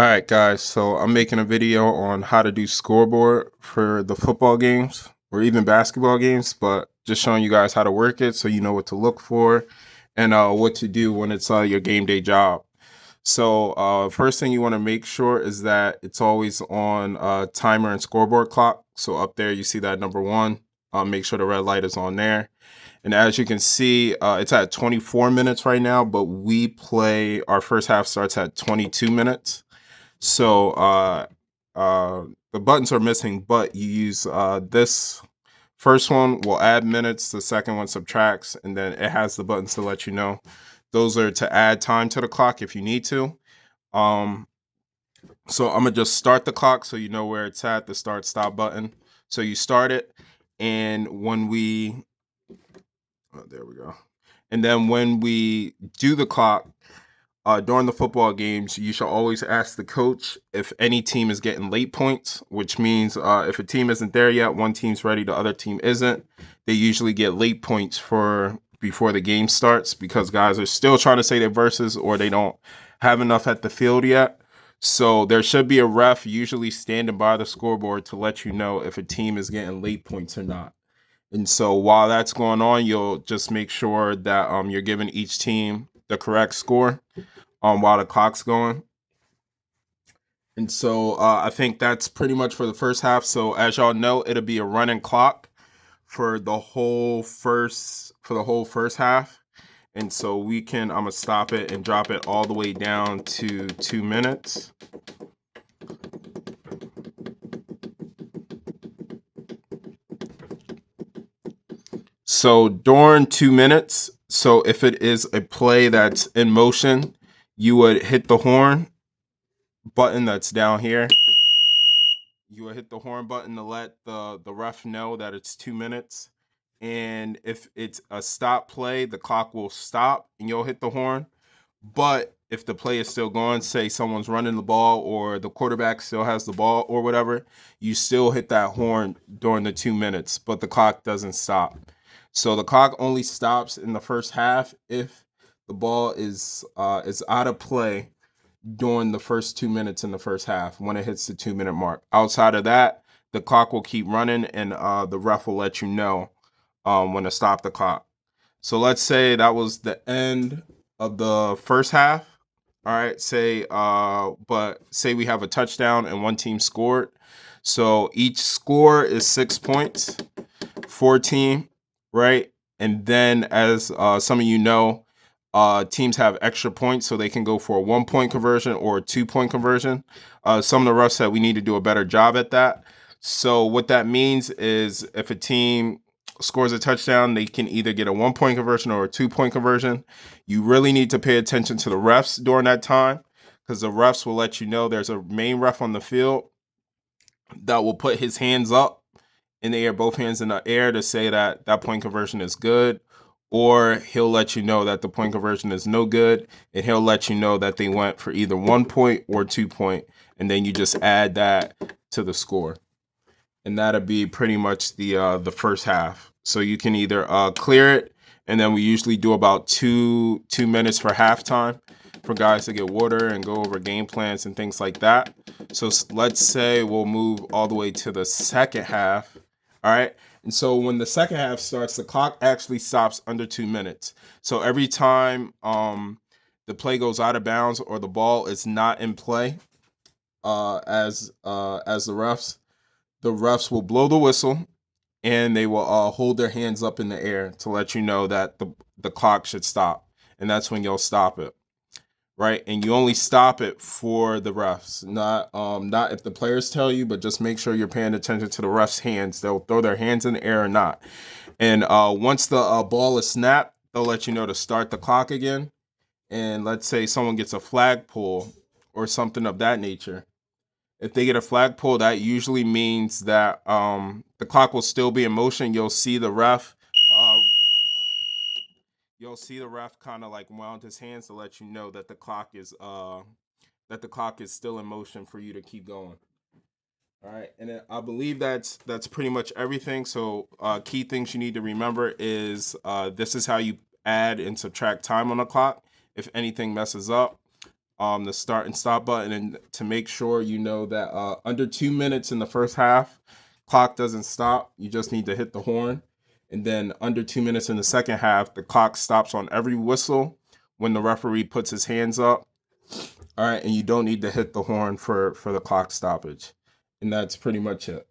All right, guys. So I'm making a video on how to do scoreboard for the football games or even basketball games, but just showing you guys how to work it so you know what to look for and what to do when it's your game day job. So first thing you want to make sure is that it's always on timer and scoreboard clock. So up there you see that number one. Make sure the red light is on there. And as you can see, it's at 24 minutes right now, but we play our first half starts at 22 minutes. So uh, the buttons are missing, but you use this first one will add minutes, the second one subtracts, and then it has the buttons to let you know. Those are to add time to the clock if you need to. Um, so I'm gonna just start the clock so you know where it's at, the start stop button. So you start it, and there we go. And then when we do the clock, during the football games, you should always ask the coach if any team is getting late points, which means if a team isn't there yet, one team's ready, the other team isn't. They usually get late points for before the game starts because guys are still trying to say their verses or they don't have enough at the field yet. So there should be a ref usually standing by the scoreboard to let you know if a team is getting late points or not. And so while that's going on, you'll just make sure that you're giving each team the correct score while the clock's going. And so I think that's pretty much for the first half. So as y'all know, it'll be a running clock for the whole first half. And so I'm gonna stop it and drop it all the way down to 2 minutes. So during 2 minutes, so if it is a play that's in motion, you would hit the horn button that's down here. You will hit the horn button to let the ref know that it's 2 minutes. And if it's a stop play, the clock will stop and you'll hit the horn. But if the play is still going, say someone's running the ball or the quarterback still has the ball or whatever, you still hit that horn during the 2 minutes, but the clock doesn't stop. So the clock only stops in the first half if the ball is out of play during the first 2 minutes in the first half when it hits the 2 minute mark. Outside of that, the clock will keep running and the ref will let you know when to stop the clock. So let's say that was the end of the first half. All right, but say we have a touchdown and one team scored. So each score is 6 points for team, right? And then as some of you know, teams have extra points, so they can go for a 1 point conversion or a 2 point conversion. Some of the refs said we need to do a better job at that. So what that means is if a team scores a touchdown, they can either get a 1 point conversion or a 2 point conversion. You really need to pay attention to the refs during that time because the refs will let you know there's a main ref on the field that will put his hands up in the air, both hands in the air to say that that point conversion is good, or he'll let you know that the point conversion is no good, and he'll let you know that they went for either 1 point or 2 point, and then you just add that to the score. And that'll be pretty much the first half. So you can either clear it, and then we usually do about 2 minutes for halftime for guys to get water and go over game plans and things like that. So let's say we'll move all the way to the second half. All right. And so when the second half starts, the clock actually stops under 2 minutes. So every time the play goes out of bounds or the ball is not in play, as the refs will blow the whistle and they will hold their hands up in the air to let you know that the clock should stop. And that's when you'll stop it. Right, and you only stop it for the refs, not if the players tell you, but just make sure you're paying attention to the refs' hands. They'll throw their hands in the air or not. And once the ball is snapped, they'll let you know to start the clock again. And let's say someone gets a flag pull or something of that nature. If they get a flag pull, that usually means that the clock will still be in motion. You'll see the ref. You'll see the ref kind of like wound his hands to let you know that the clock is still in motion for you to keep going. All right, and then I believe that's pretty much everything. So key things you need to remember is this is how you add and subtract time on the clock if anything messes up. the start and stop button, and to make sure you know that under 2 minutes in the first half, clock doesn't stop. You just need to hit the horn. And then under 2 minutes in the second half, the clock stops on every whistle when the referee puts his hands up. All right, and you don't need to hit the horn for the clock stoppage. And that's pretty much it.